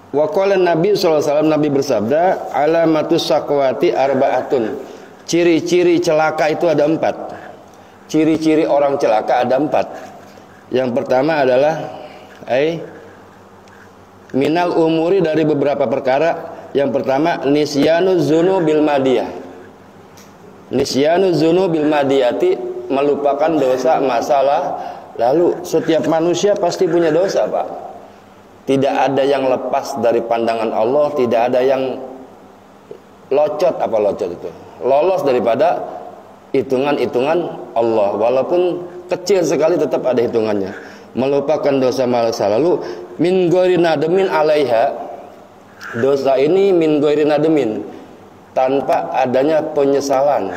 Wa qala Nabi sallallahu alaihi wasallam, Nabi bersabda, alamatus saqwati arba'atun. Ciri-ciri celaka itu ada 4. Ciri-ciri orang celaka ada 4. Yang pertama adalah minal umuri, dari beberapa perkara. Yang pertama, nisyanu dzunubil madiyah. Nisyanu dzunubil madiyati, melupakan dosa masalah lalu. Setiap manusia pasti punya dosa, Pak. Tidak ada yang lepas dari pandangan Allah, tidak ada yang locot itu, lolos daripada hitungan-hitungan Allah. Walaupun kecil sekali tetap ada hitungannya. Melupakan dosa masa lalu, min ghairi nademin alaiha. Dosa ini min ghairi nademin, tanpa adanya penyesalan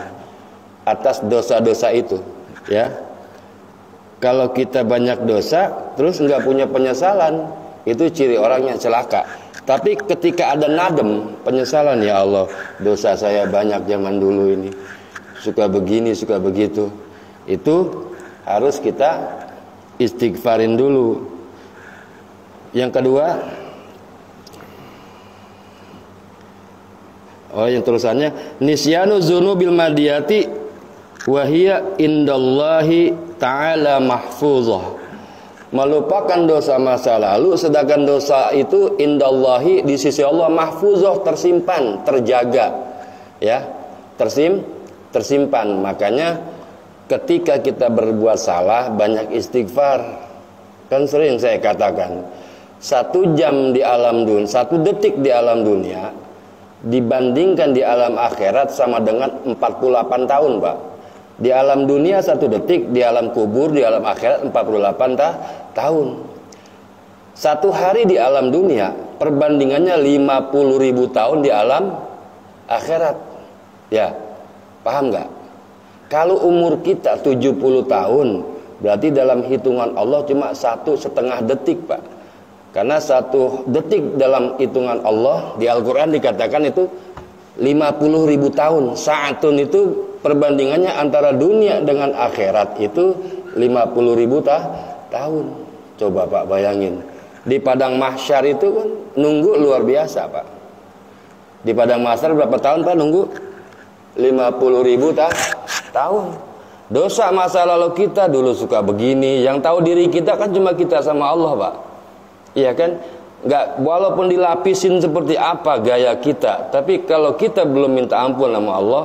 atas dosa-dosa itu, ya. Kalau kita banyak dosa terus nggak punya penyesalan, itu ciri orang yang celaka. Tapi ketika ada nadem, penyesalan, ya Allah, dosa saya banyak zaman dulu ini, suka begini, suka begitu, itu harus kita istighfarin dulu. Yang kedua, yang terusannya, nisyanu dzunubil madiyati wa hiya indallahi ta'ala mahfuzah. Melupakan dosa masa lalu, sedangkan dosa itu indallahi, di sisi Allah, mahfuzah, tersimpan, terjaga, ya, tersimpan. Makanya ketika kita berbuat salah, banyak istighfar. Kan sering saya katakan, 1 jam di alam dunia, 1 detik di alam dunia dibandingkan di alam akhirat sama dengan 48 tahun, Pak. Di alam dunia 1 detik, di alam kubur, di alam akhirat 48 tahun. 1 hari di alam dunia perbandingannya 50.000 tahun di alam akhirat. Ya, paham nggak? Kalau umur kita 70 tahun, berarti dalam hitungan Allah cuma 1,5 detik, Pak. Karena 1 detik dalam hitungan Allah di Al-Quran dikatakan itu 50.000 tahun. Sa'atun itu perbandingannya antara dunia dengan akhirat itu 50.000 tahun. Coba Pak bayangin, di padang mahsyar itu kan nunggu luar biasa, Pak. Di padang mahsyar berapa tahun, Pak, nunggu? 50.000 tahun. Dosa masa lalu kita dulu suka begini, yang tahu diri kita kan cuma kita sama Allah, Pak. Iya kan? Nggak, walaupun dilapisin seperti apa gaya kita, tapi kalau kita belum minta ampun sama Allah,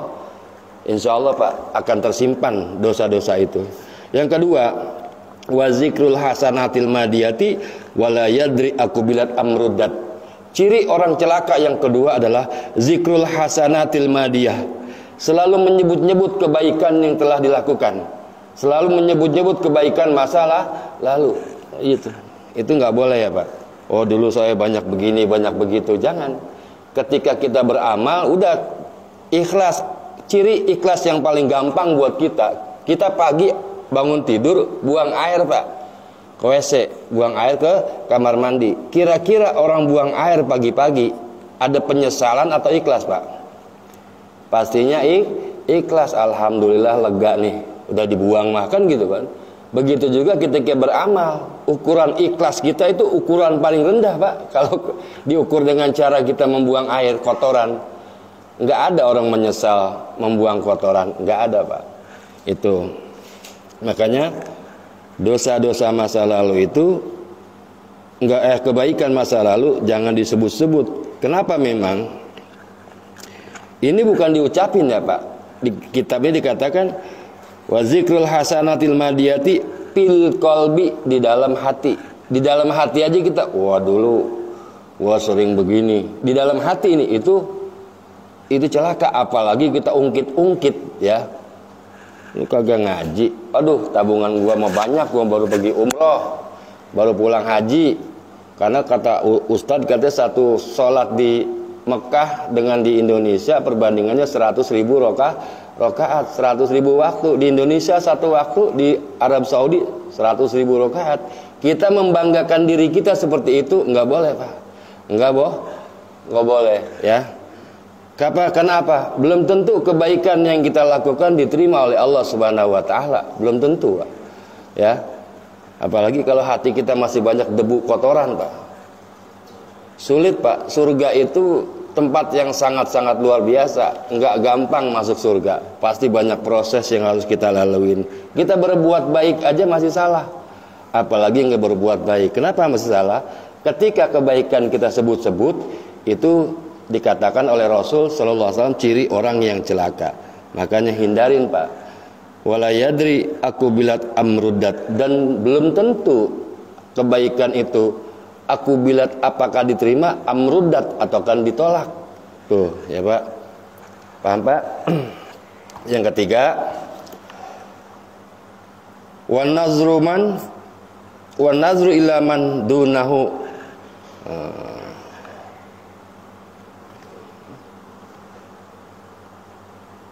insya Allah, Pak, akan tersimpan dosa-dosa itu. Yang kedua, wa zikrul hasanatil madiyati wala yadri akubilat amrudat. Ciri orang celaka yang kedua adalah zikrul hasanatil madiyah, selalu menyebut-nyebut kebaikan yang telah dilakukan, selalu menyebut-nyebut kebaikan masalah lalu. Itu nggak boleh, ya, Pak. Oh, dulu saya banyak begini, banyak begitu. Jangan. Ketika kita beramal, udah ikhlas. Ciri ikhlas yang paling gampang buat kita, kita pagi bangun tidur, buang air, Pak, ke WC, buang air ke kamar mandi. Kira-kira orang buang air pagi-pagi ada penyesalan atau ikhlas, Pak? Pastinya ikhlas. Alhamdulillah, lega nih, udah dibuang makan gitu kan. Begitu juga ketika beramal, ukuran ikhlas kita itu ukuran paling rendah, Pak. Kalau diukur dengan cara kita membuang air kotoran, nggak ada orang menyesal membuang kotoran, nggak ada, Pak. Itu makanya dosa-dosa masa lalu itu kebaikan masa lalu jangan disebut-sebut. Kenapa? Memang ini bukan diucapin, ya, Pak. Di kitabnya dikatakan wa zikrul hasanatil madiyati fil qalbi, di dalam hati. Di dalam hati aja kita, wah sering begini. Di dalam hati ini itu celaka, apalagi kita ungkit-ungkit, ya. Lu kagak ngaji. Aduh, tabungan gua mah banyak, gua baru pergi umroh, baru pulang haji. Karena kata Ustadz, katanya 1 sholat di Mekah dengan di Indonesia perbandingannya 100.000 rakaat, 100.000 waktu. Di Indonesia 1 waktu, di Arab Saudi 100.000 rakaat. Kita membanggakan diri kita seperti itu nggak boleh, Pak. Nggak boleh, ya. Kenapa? Belum tentu kebaikan yang kita lakukan diterima oleh Allah Subhanahu wa taala. Belum tentu, Pak. Ya. Apalagi kalau hati kita masih banyak debu kotoran, Pak. Sulit Pak, surga itu tempat yang sangat-sangat luar biasa. Enggak gampang masuk surga. Pasti banyak proses yang harus kita laluin. Kita berbuat baik aja masih salah, apalagi nggak berbuat baik. Kenapa masih salah? Ketika kebaikan kita sebut-sebut, itu dikatakan oleh Rasul Sallallahu Alaihi Wasallam ciri orang yang celaka. Makanya hindarin Pak. Wala yadri aku bilat amrudat, dan belum tentu kebaikan itu aku bilat apakah diterima, amrudat atau akan ditolak. Tuh ya Pak. Paham Pak? Yang ketiga, wan nazru ila man dunahu.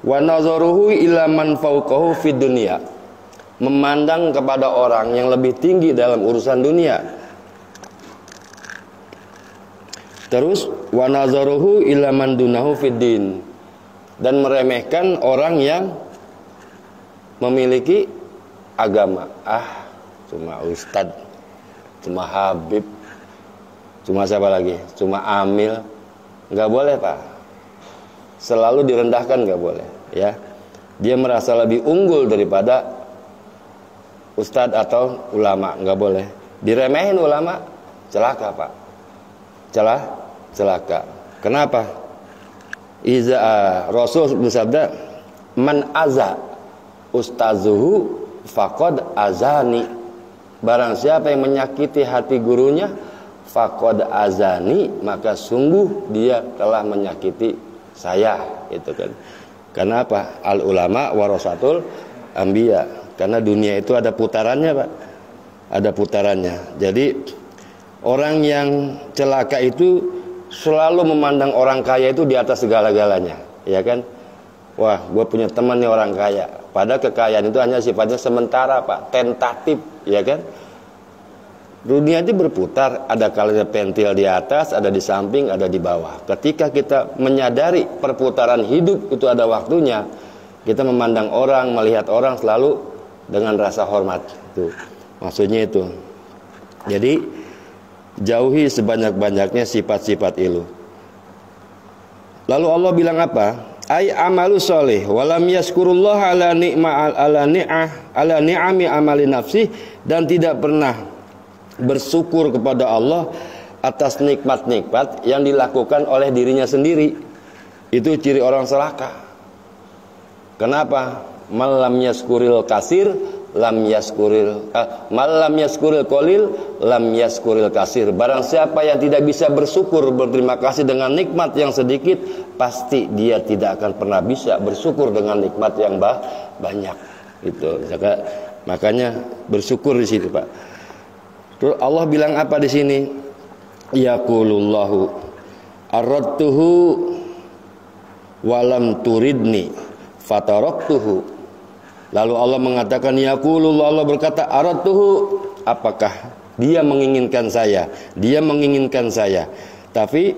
Wa nazaruhu ila man fawqahu fid dunya. Memandang kepada orang yang lebih tinggi dalam urusan dunia. Terus wa nazaruhu ila man dunahu fid din, dan meremehkan orang yang memiliki agama. Cuma ustad, cuma habib, cuma siapa lagi? Cuma amil. Enggak boleh Pak. Selalu direndahkan nggak boleh, ya. Dia merasa lebih unggul daripada ustadz atau ulama, nggak boleh. Diremehin ulama, celaka Pak. Celaka. Kenapa? Rasul bersabda, man aza ustazuhu faqad azani. Barang siapa yang menyakiti hati gurunya, faqad azani, maka sungguh dia telah menyakiti saya, itu kan. Karena apa? Al ulama warasatul anbiya. Karena dunia itu ada putarannya Pak. Ada putarannya. Jadi orang yang celaka itu selalu memandang orang kaya itu di atas segala-galanya, ya kan? Wah, gue punya teman nih orang kaya. Padahal kekayaan itu hanya sifatnya sementara Pak, tentatif, ya kan? Dunia itu berputar, ada kalanya pentil di atas, ada di samping, ada di bawah. Ketika kita menyadari perputaran hidup itu ada waktunya, kita memandang orang, melihat orang selalu dengan rasa hormat. Itu maksudnya itu. Jadi jauhi sebanyak-banyaknya sifat-sifat ilu. Lalu Allah bilang apa? Ai amalu sholih walam yaskurullah ala ni'ami amali nafsi, dan tidak pernah bersyukur kepada Allah atas nikmat-nikmat yang dilakukan oleh dirinya sendiri. Itu ciri orang celaka. Kenapa? Malam yaskuril kasir lam yaskuril malam yaskuril qalil lam yaskuril kasir. Barang siapa yang tidak bisa bersyukur, berterima kasih dengan nikmat yang sedikit, pasti dia tidak akan pernah bisa bersyukur dengan nikmat yang banyak. Itu makanya bersyukur di situ Pak. Terus Allah bilang apa di sini? Yaqulullahu aradtuhu walam turidni fataraktuhu. Lalu Allah mengatakan yaqulullah, Allah berkata aradtuhu, apakah dia menginginkan saya? Dia menginginkan saya. Tapi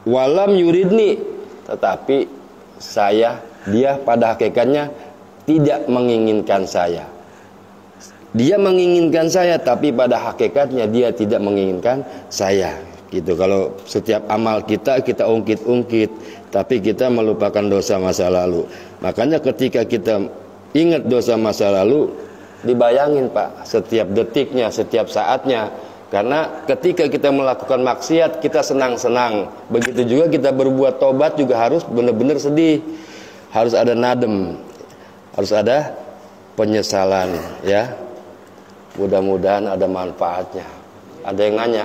walam yuridni, tetapi dia pada hakikatnya tidak menginginkan saya. Dia menginginkan saya, tapi pada hakikatnya dia tidak menginginkan saya. Gitu. Kalau setiap amal kita ungkit-ungkit, tapi kita melupakan dosa masa lalu. Makanya ketika kita ingat dosa masa lalu, dibayangin Pak, setiap detiknya, setiap saatnya. Karena ketika kita melakukan maksiat, kita senang-senang. Begitu juga kita berbuat tobat juga harus benar-benar sedih. Harus ada nadem, harus ada penyesalan, ya. Mudah-mudahan ada manfaatnya. Ada yang nanya?